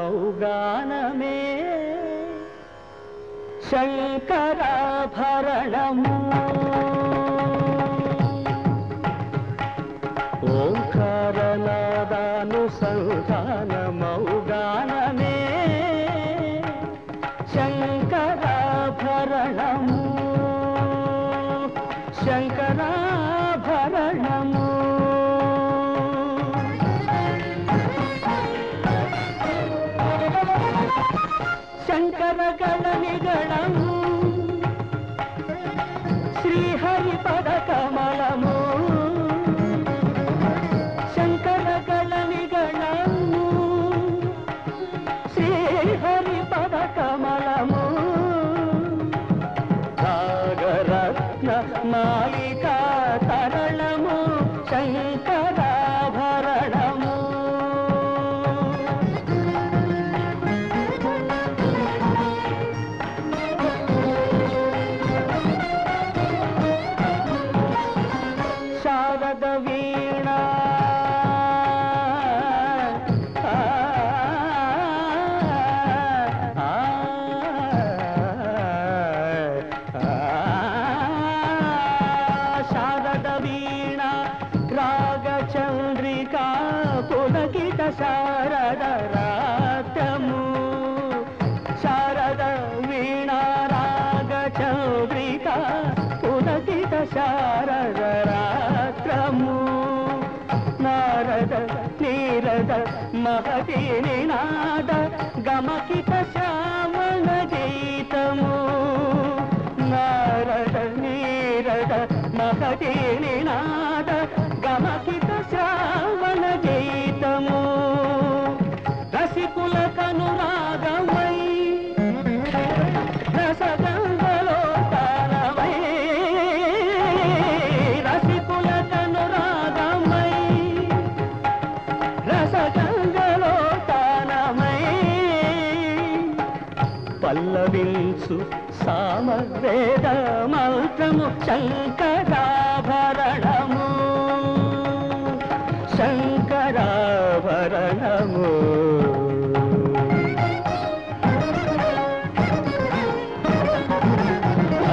ఓంకారనాదానుసంధానమౌగానమే శంకరాభరణము ఓంకారనాదానుసంధానమౌగానమే శంకరాభరణము శంకరాభరణము శంకరగణనిగణము శ్రీహరిపద కమలము శంకరగణనిగణము శ్రీహరిపద కమలము రాగరత్న మాలికా తరణము శంకరాభరణము శారద వీణ శారద వీణ రాగచంద్రికా పులకిత శారద రాత్రము శారద వీణ రాగచంద్రికా పులకిత శారద రాత్రము నారద నీరద మహతి నినాద గమకిత శ్యామణ గీతము నారద నీరద మహతి నినాద గమకిత శ్రావణ గీతము రసికుల కనురాగమై రసగంగలోకానమై రసికుల కనురాగమై రసగంగలోకానమై పల్లవించు సామవేద మంత్రము శంకరాభరణము శంకరాభరణము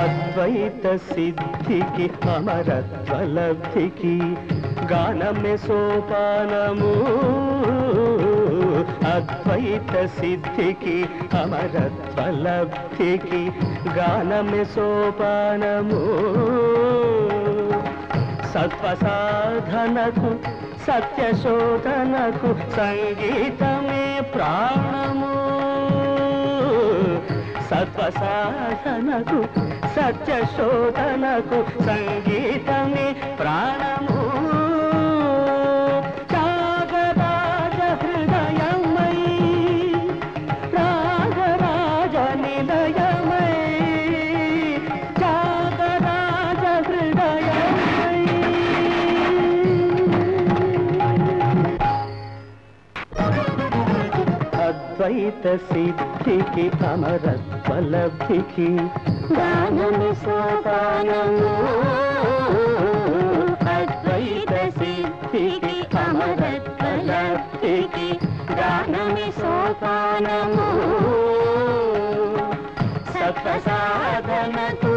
అద్వైత సిద్ధికి అమరత్వ లబ్ధికి గానమే సోపానము అద్వైత సిద్ధికి అమరత్వ లబ్ధికి గానమే సోపానము సత్వ సాధనకు సత్యశోధనకు సంగీతమే ప్రాణము సత్వ సాధనకు సత్యశోధనకు సంగీతమే ప్రాణము త్యాగరాజ హృదయమై రాగరాజ నిలయమై త్యాగరాజ హృదయమై అద్వైత సిద్ధికి అమరత్వ లబ్ధికి గానమే సోపానము అద్వైత సిద్ధికి అమరత్వ లబ్ధికి గానమే సోపానము సత్వ సాధనకు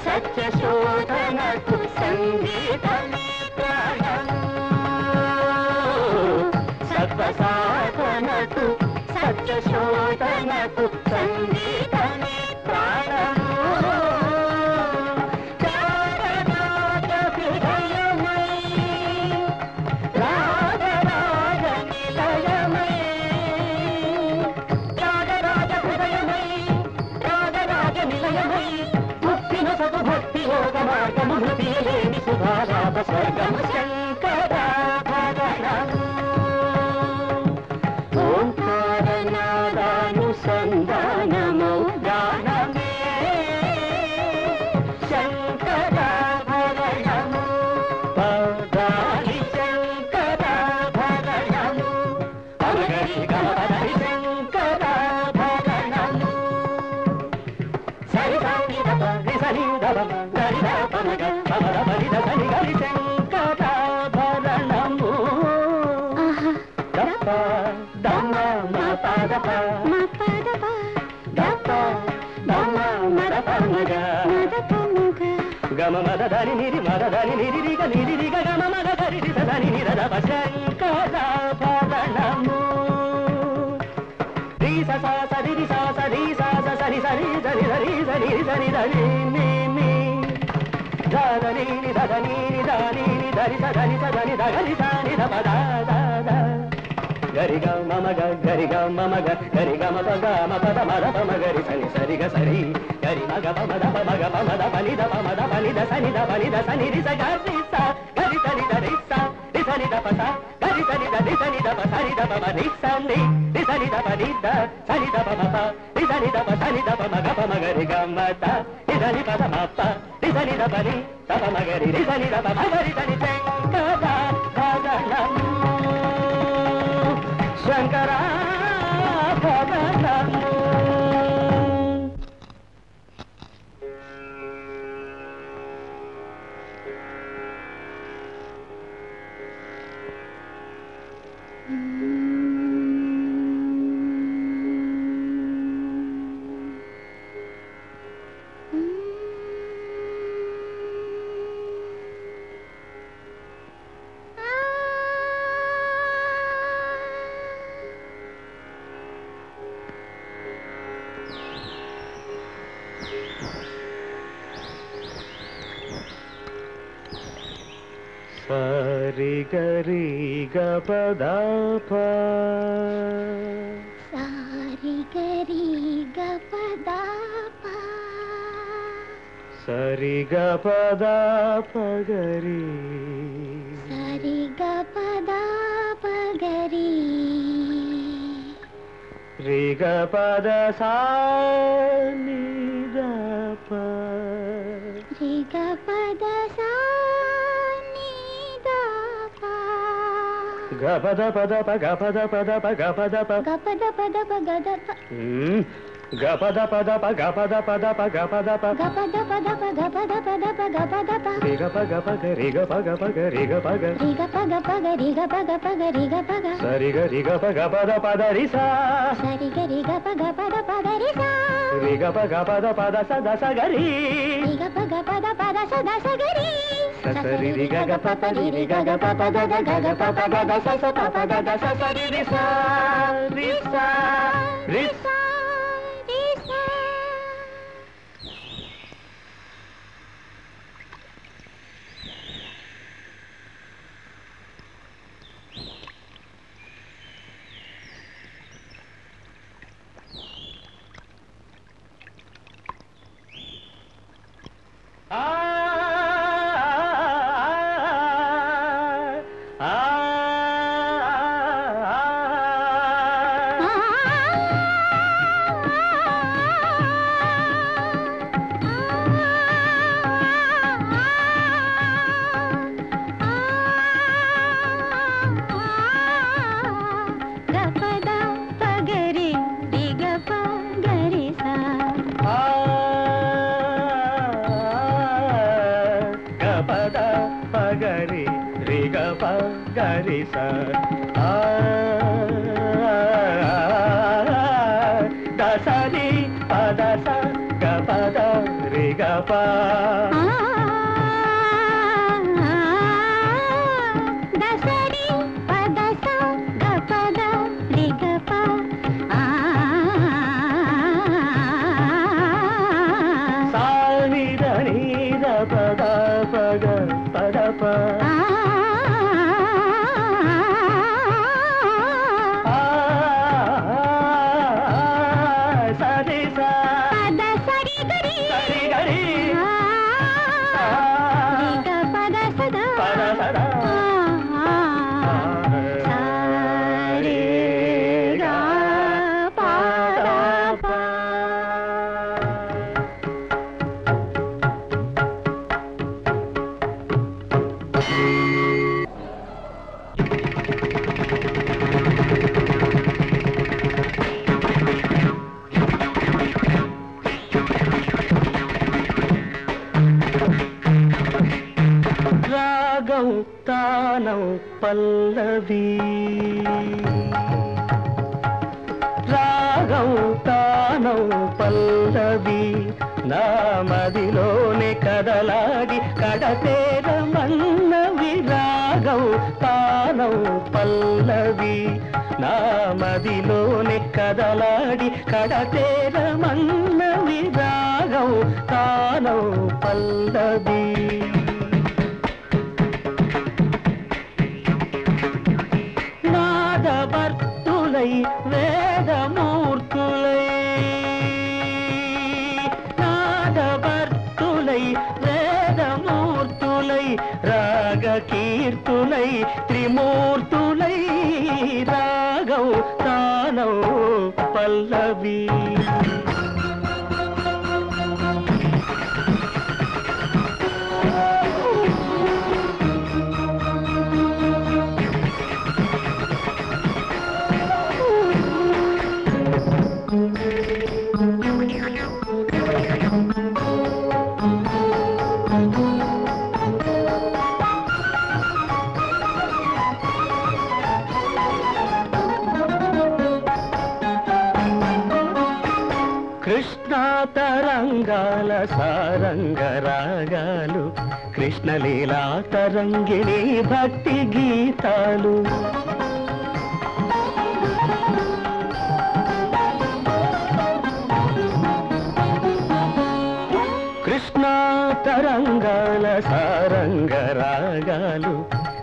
సత్యశోధనకు సంగీతమే ప్రాణము సత్వ సాధనకు సత్యశోధనకు సంగీతమే ప్రాణము త్యాగరాజ హృదయమై రాగరాజ నిలయమై త్యాగరాజ హృదయమై రాగరాజ నిలయమై ముక్తిన సగు భక్తి యోగ మార్గము హృదయ లేని సుధాలాభ స్వర్గము శంకరాభరణము ఓంకారనాదానుసంధానమౌ గానమే శంకరాభరణము పదాలి శంకరాభరణము రిసని దమ గరి దపమగ పమద బలి దసని గరి శంకరాభరణము దప దమ మపదప దప దమ మదపమగ గమ మద దని నిరి రిగ గమ మద గరి రిస దని నిరదప శంకరాభరణము రిస స సరి రి స సరి స సరి సరి సరి సరి సరి సరి దని ని ని దని ని దని ని దని ని దని స దని స దని దని స ని ద ప ద ద ద గరి గ మమ గ గరి గ మమ గ గరి గ మ ప గ మ ప ద మ ద ప మ గరి సని సరి గ సరి గరి మ గ ప మ ద ప మ గ ప మ ద ప ని ద ప మ ద ప ని ద సని ద ప ని ద సని రి స గ రి స గరి సని ద రి స రి సని ద ప స గరి సని ద రి సని ద ప సని ద ప మ రి స ని రి సని ద ప ని ద సని ద ప మ ప రి సని ద ప సని ద ప మ గ ప మ గరి గ మ ద రి సని ప ద మ ప రి సని ద ప ని ద ప మ గరి రి సని ద ప మ గరి సని శంకరాభరణము శంకరాభరణము సరి గరి గ ప ద ప సరి గరి గ ప ద ప సరి గ ప ద ప గరి సరి గ ప ద ప గరి రి గ ప ద సా ని ద ప రి గ ప ద సా గ ప ద ప ద ప గ ప ద ప ద ప గ ప ద ప గ ప ద ప ద ప గ ద ప గ ప ద ప ద ప గ ప ద ప ద ప గ ప ద ప గ ప ద ప ద ప గ ప ద ప ద ప గ ప ద ప రి గ ప గ ప గ రి గ ప గ ప గ రి గ ప గ రి గ ప గ ప గ రి గ ప గ ప గ రి గ ప గ సరి గ రి గ ప గ ప ద ప ద రి సా సరి గ రి గ ప గ ప ద ప ద రి సా రి గ ప గ ప ద ప ద స ద స గ రి రి గ ప గ ప ద ప ద స ద స గ రి స రి రి గ గ ప ప రి రి గ గ ప ప ద ద గ గ ప ప ద ద స స ప ప ద ద స స రి రి సా రి సా రి సా రి సా గరి స ద స రి ప ద స గ ప ద రి గ ప ద స రి ప ద స గ ప ద రి గ ప సా ని ద ని ద ప ద ప గ ప ద ప తానం పల్లవి రాగం తానం పల్లవి నా మదిలోనే కదలాడి కడతేరమన్నవి రాగం తానం పల్లవి నా మదిలోనే కదలాడి కడతేరమన్నవి రాగం తానం పల్లవి నాదభర్తులై వేదమూర్తులై నాదభర్తులై వేదమూర్తులై రాగకీర్తులై త్రిమూర్తులై రాగం తానం పల్లవి కృష్ణా తరంగాల సారంగ రాగాలు కృష్ణలీలా తరంగిణి భక్తి గీతాలు కృష్ణా తరంగాల సారంగ రాగాలు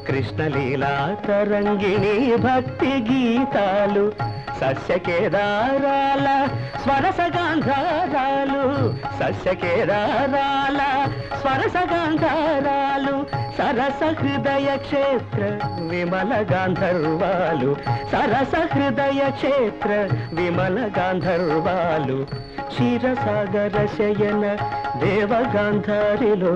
కృష్ణలీలా తరంగిణి భక్తి గీతాలు సస్యకేదారాల స్వరసగాంధారాలు సస్యకేదారాల స్వరసగాంధారాలు సరస హృదయ క్షేత్ర విమల గాంధర్వాలు సరస హృదయ క్షేత్ర విమల గాంధర్వాలు క్షీరసాగర శయన దేవగాంధారిలో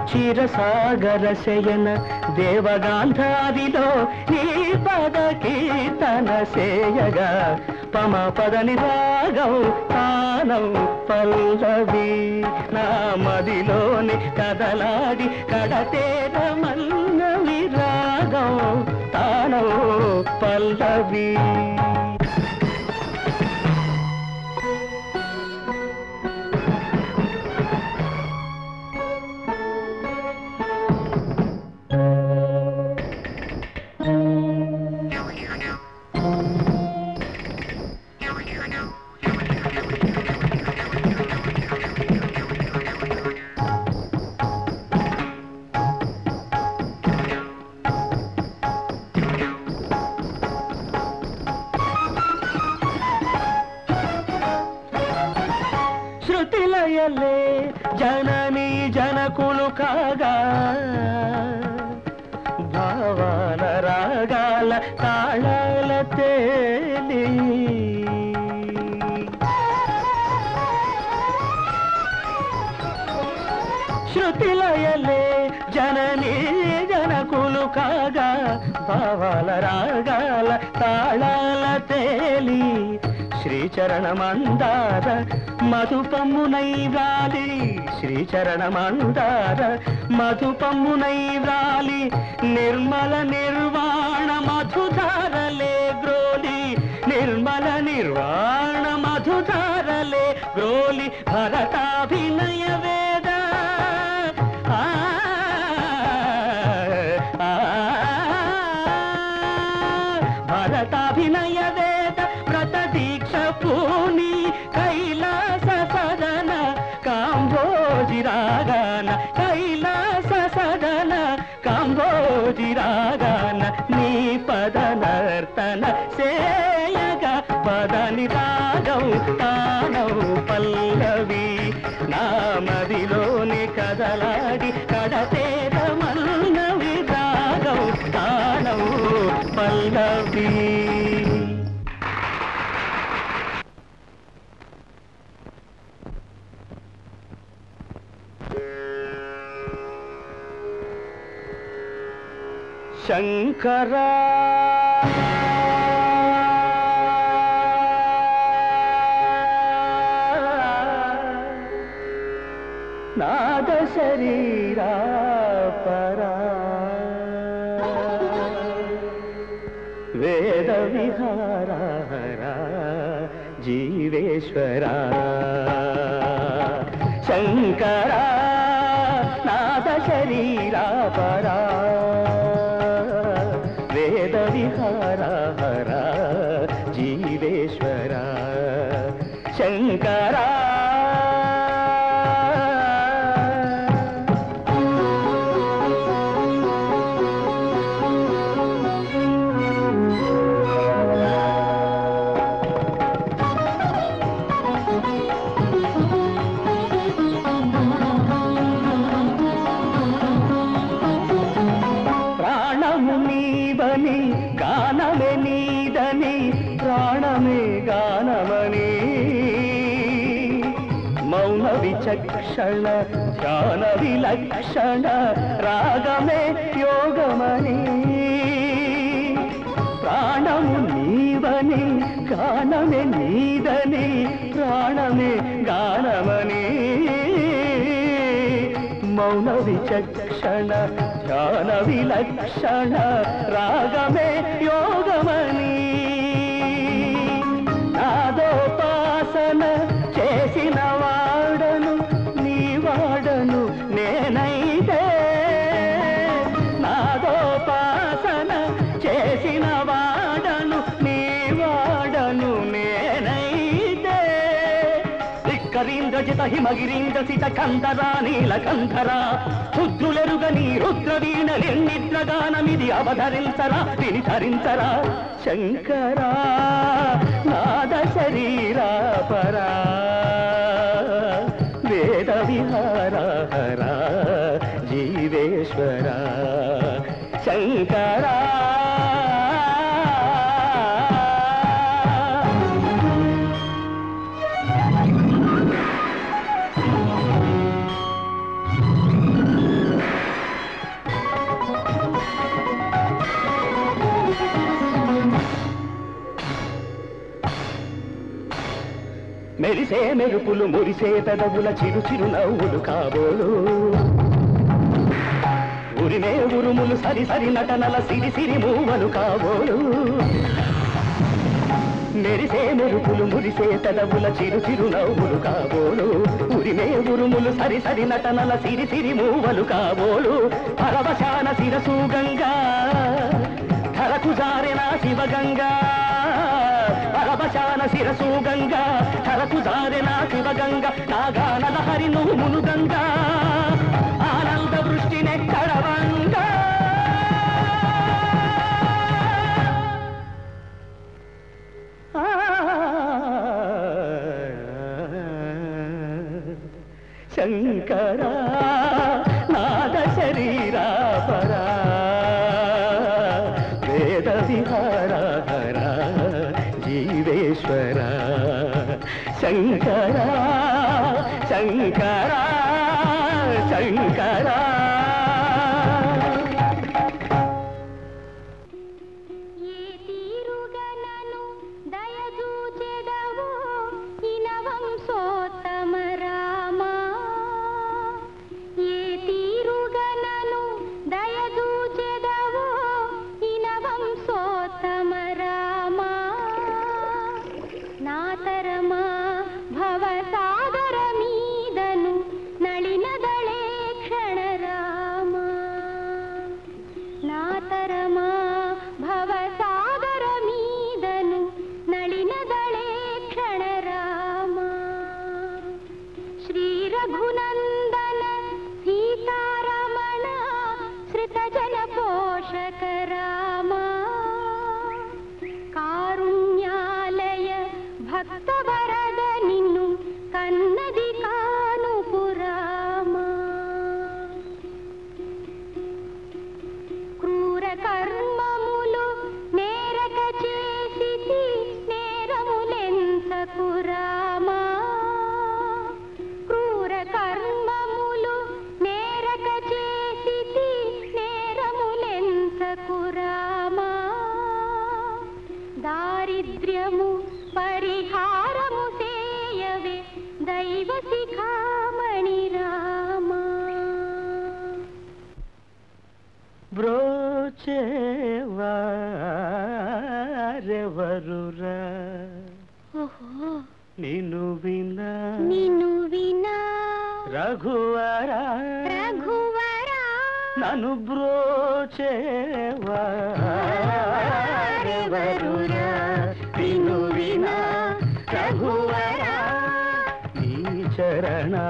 క్షీరసాగర శయన దేవగాంధారిలో నీ పద కీర్తన సేయగా పమ పదని రాగం తానం పల్లవి నా మదిలోని కదలాడి కడతేరమన్నవి రాగం తానం పల్లవి శృతిలయలే జననీ జనకులు కాగా భావాల రాగాల తాళాల తేలి శృతిలయలే జననీ జనకులు కాగా భావాల రాగాల తాళాల తేలి శ్రీచరణమందార మధుపమ్మునై వ్రాలి శ్రీచరణమందార మధుపమ్మునై వ్రాలి నిర్మల నిర్వాణ మధుధారలే గ్రోలి నిర్మల నిర్వాణ మధుధారలే గ్రోలి భరతాభినయ వేద భరతాభినయ వేద వ్రత దీక్ష పూని కైలాస సదన కాంబోజి రాగాన కైలాస సదన కాంబోజి రాగాన నీ పద నర్తన సేయగా పదని రాగం తానౌ పల్లవి నా మదిలోని కదలాడి కడతేరమన్నవి రాగం తానౌ పల్లవి శంకరా శరీరా పరా వేద విహారా జీవేశ్వరా శంకరా నాద శరీరా పరా వేద విహారా జీవేశ్వరా శంకరా గానమే నీదని ప్రాణమే గానమని మౌన విచక్షణ ధ్యాన విలక్షణ రాగమే యోగమని ప్రాణము నీవని గానమే నీదని ప్రాణమే గానమని మౌన విచక్షణ ధ్యాన విలక్షణ రాగమే యోగమని నాదోపాసన చేసిన వాడను నీ వాడను నేనైతే నాదోపాసన చేసిన వాడను నీ వాడను నేనైతే ధిక్కరీంద్రజిత హిమగిరీంద్ర సిత కంధరా నీలకంధరా శుద్ధులెరుగని రుద్రవీణలెన్నిద్రగానమిది అవధరించరా విని ధరించరా శంకరా నాద శరీరా పరా వేద విహారా జీవేశ్వరా శంకరా మెరిసే మెరుపులు మురిసే పెదవుల చిరు చిరు నవ్వులు కాబోలు ఉరిమే ఉరుములు సరి సరి నటనల సిరి సిరి మూవలు కాబోలు మెరిసే మెరుపులు మురిసే పెదవుల చిరు చిరు నవ్వులు కాబోలు ఉరిమే ఉరుములు సరి సరి నటనల సిరి సిరి మూవలు కాబోలు పరవశాన శిరసు గంగా ధరకు జారిన శివగంగా పరవశాన శిరసు గంగా ధరకు జారిన శివగంగా నాగానల హరి నువ్వు మునుగంగా ఆనంద వృష్టినే కడవంగా శంకరా నాద శరీరా పరా వేద విహారా జీవేశ్వరా శంకరా శంకరా శంకరా దైవ శిఖామణి రామా బ్రోచేవారెవరురా నిన్ను వినా రఘువరా నన్ను బ్రోచేవారెవరురా నిన్ను వినా రఘువరా నీ చరణాంబుజములునే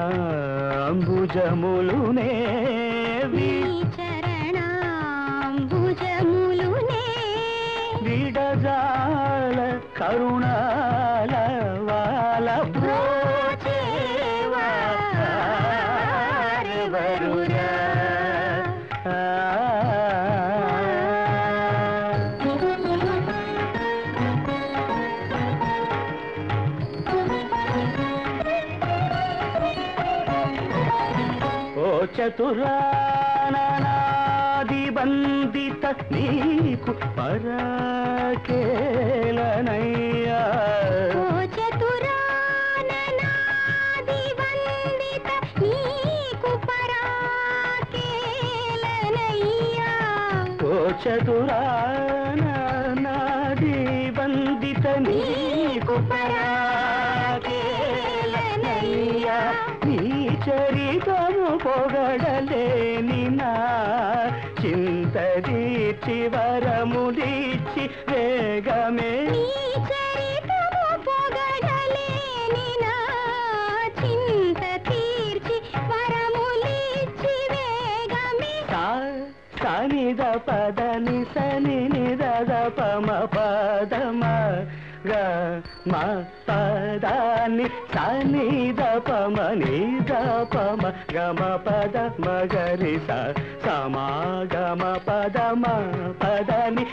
విడజాల కరుణాల వాల బ్రోచేవారెవరురా ఓ చతురానాది బందిత నీకు పరాకేలనయ్యా ఓ చతురానాది బందిత నీకు పరాకేలనయ్యా ఓ చతురానాది బందిత నీకు పరాకేలనయ్యా నీ చరితము పొగడలేని నా చింత తీర్చి వరములిచ్చి వేగమే నీ చరితము పొగడలేని నా చింత తీర్చి వరములిచ్చి వేగమే సనిద పదని సని నిద పమ పదమ గ మ పదాని సనిద పమ నిద పమ గమ పద మగరి సమాగమ పదమ పదని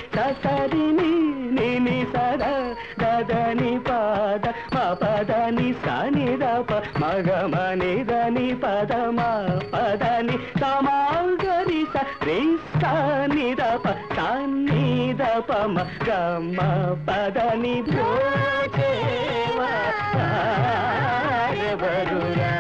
సరిని నిని సద దదని పద మ పదని సనిద ప మగమ నిదని పదమ పదని సమాగరి రి సనిద ప సన్నిద పమ గమ పదని బ్రోచేవారెవరురా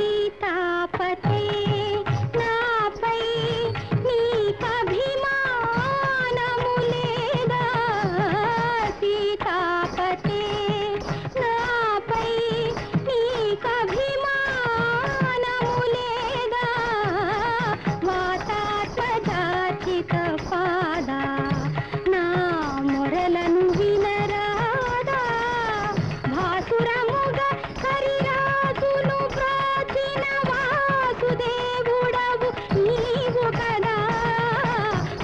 సీతాపతే నాపై నీకభిమానము లేదా సీతాపతే నాపై నీకభిమానము లేదా వాతాత్మజాచిత పాద నా మొరలను వినరాదా భాసురముగ హరిరాజును ప్రాచీన వాసుదేవుడవు నీవు కదా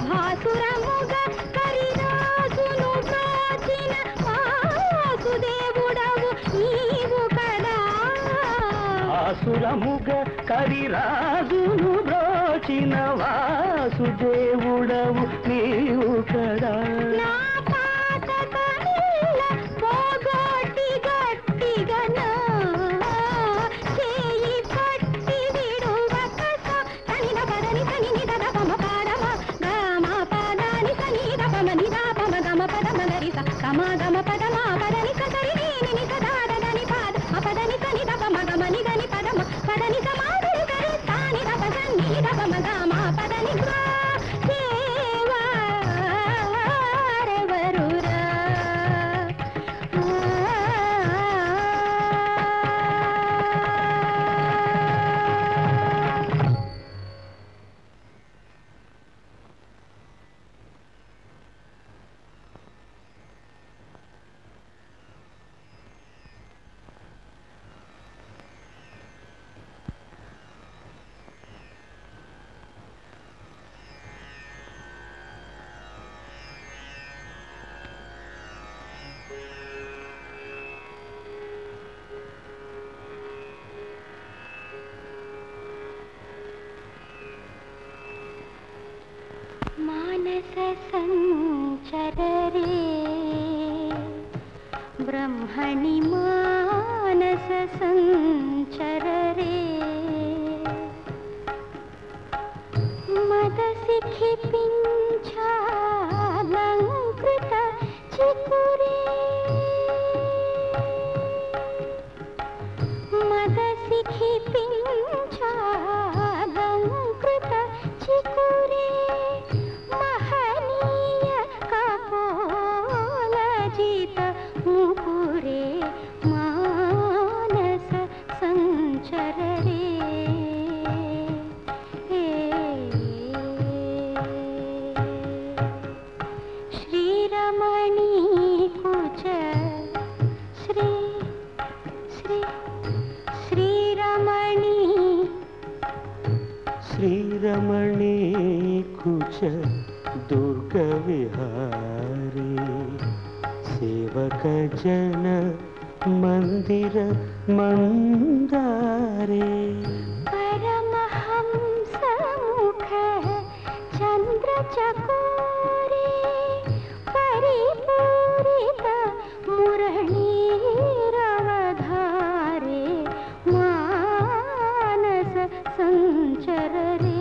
భాసురముగ హరిరాజును ప్రాచీన వాసుదేవుడవు నీవు కదా ఆసురముగ కరిరాజును బ్రోచిన వాసుదేవుడవు నీవు కదా నా పాతకనిల్ల పోగొట్టి గట్టిగనా చేయి పట్టి విడువక తనిన పదని తనిని దద పమ పాదమ గమ పదని తనిద పమ నిద పమ గమ పద మగరి గమ గమ పదమ పదని సరిని నిని సదాదని పాద అపదని తనిద పమ గమ నిగని పదమ పదని సమాధి కరి తాని దప సన్ని దప మగమ పదని బ్రోచేవారెవరురా మానస సంచరరే బ్రహ్మణి మానస సంచరరే మదసి క్షిపించాలంక मुकुरे मानस संचर रे श्रीरमणी कुच श्री श्री श्रीरमणी श्रीरमणी कुच दुर्ग विहारी सेवक जन मंदिर मंदारे परमहंस मुख चंद्र चकोरे परिपूरित मुरली रवधारे मानस संचर रे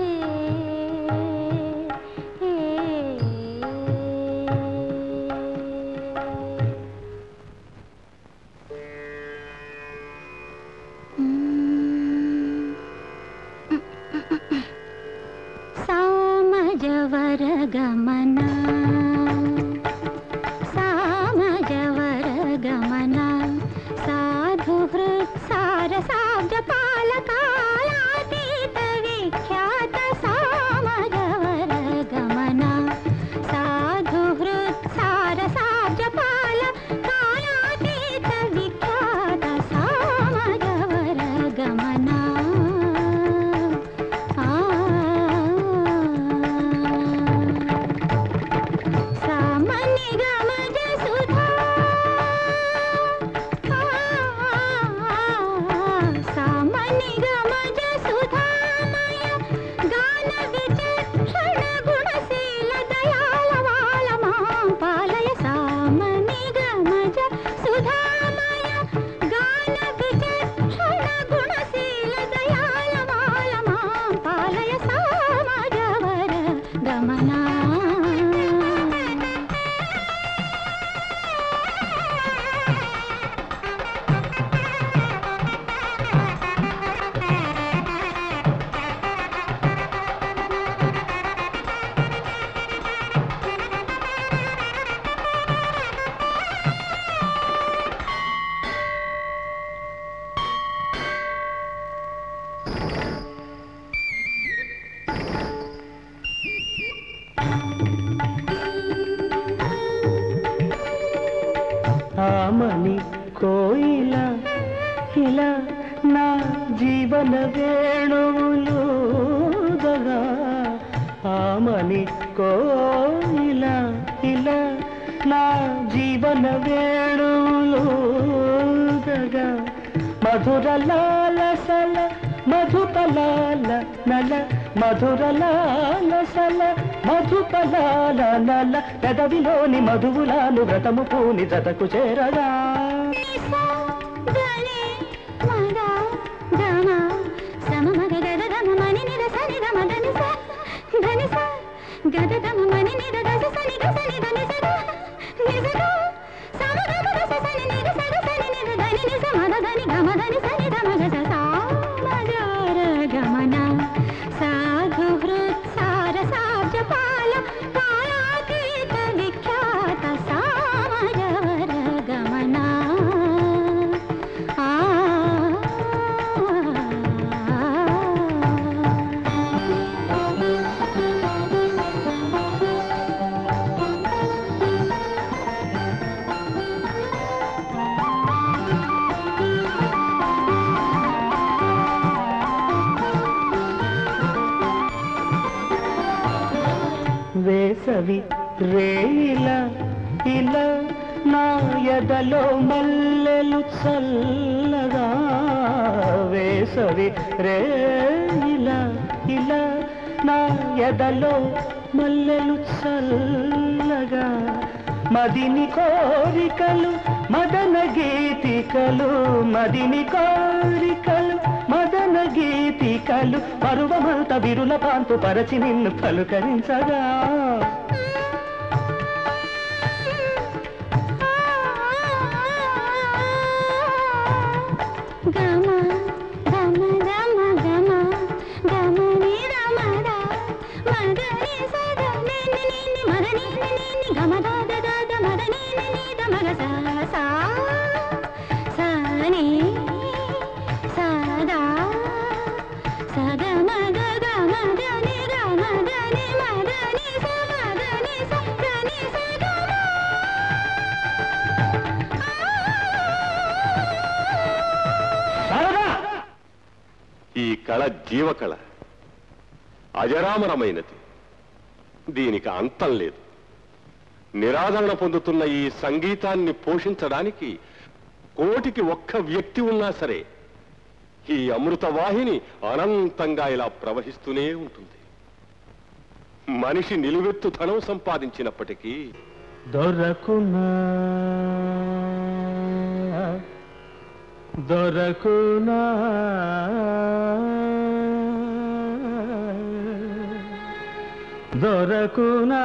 सामजवर गमना सामजवर गमना साधु हृत्सार साब्ज पालकालातीत विख्यात सामजवर गमना साधु हृत्सार साब्ज पालकालातीत विख्यात सामजवर गमना आमनी कोइला हिला ना जीवन वेणुलूदगा आमनी कोइला हिला ना जीवन वेणुलूदगा मधुर लालसल मधुपलाल नल मधुर लालसल మధుపలాల నల పెదవిలోని మధువులాలు వ్రతము పూని జతకు చేరగా వేసవి రేయిలా ఇలా నా ఎదలో మల్లెలు చల్లగా వేసవి రేయిలా ఇలా నా ఎదలో మల్లెలు చల్లగా మదిని కోరికలు మదన గీతికలు మదిని కోరికలు మదన గీతికలు పరువమంత విరుల పాంపు పరచి నిన్ను పలుకరించగా sa కళ జీవకళ, అజరామరమైనది. దీనికి అంతం లేదు. నిరాదరణ పొందుతున్న ఈ సంగీతాన్ని పోషించడానికి కోటికి ఒక్క వ్యక్తి ఉన్నా సరే ఈ అమృతవాహిని అనంతంగా ఇలా ప్రవహిస్తూనే ఉంటుంది. మనిషి నిలువెత్తు ధనం సంపాదించినప్పటికీ దొరకునా దొరకునా దొరకునా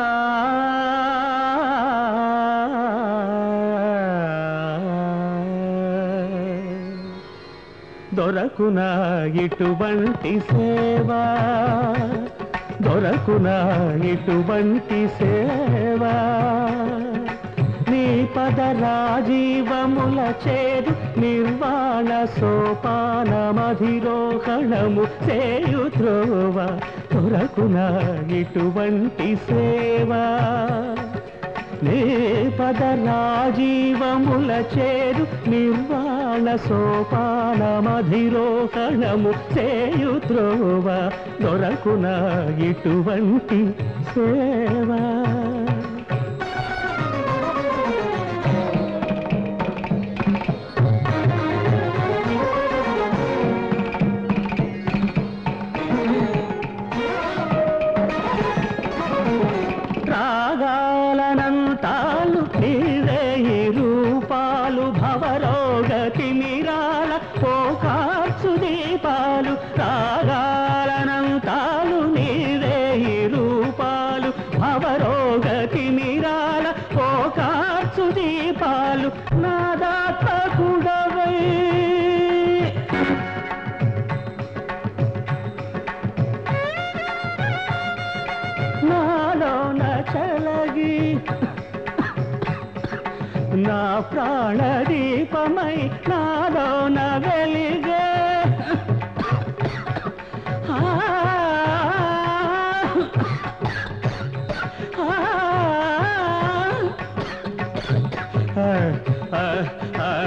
దొరకునా ఇటువంటి సేవా, దొరకునా ఇటువంటి సేవా, నీ పద రాజీవముల చేరు నిర్వాణ సోపానమధిరోహణము చేయు త్రోవ. దొరకునా ఇటువంటి సేవా, నీ పద రాజీవముల చేరు నిర్వాణ సోపానమధిరోహణము చేయు త్రోవ. దొరకునా ఇటువంటి సేవా. రాగాలనంతాలు నీవే రూపాలు, భవరోగతి నిరాళ పోకార్చు దీపాలు. రాగాలనంతాలు నీవే రూపాలు, భవరోగతి నిరాళ పోకార్చు దీపాలు. నాదాత్మకుడవై నాలోన చలగి నా ప్రాణదీపమై నాలోన వెలిగే. ఆ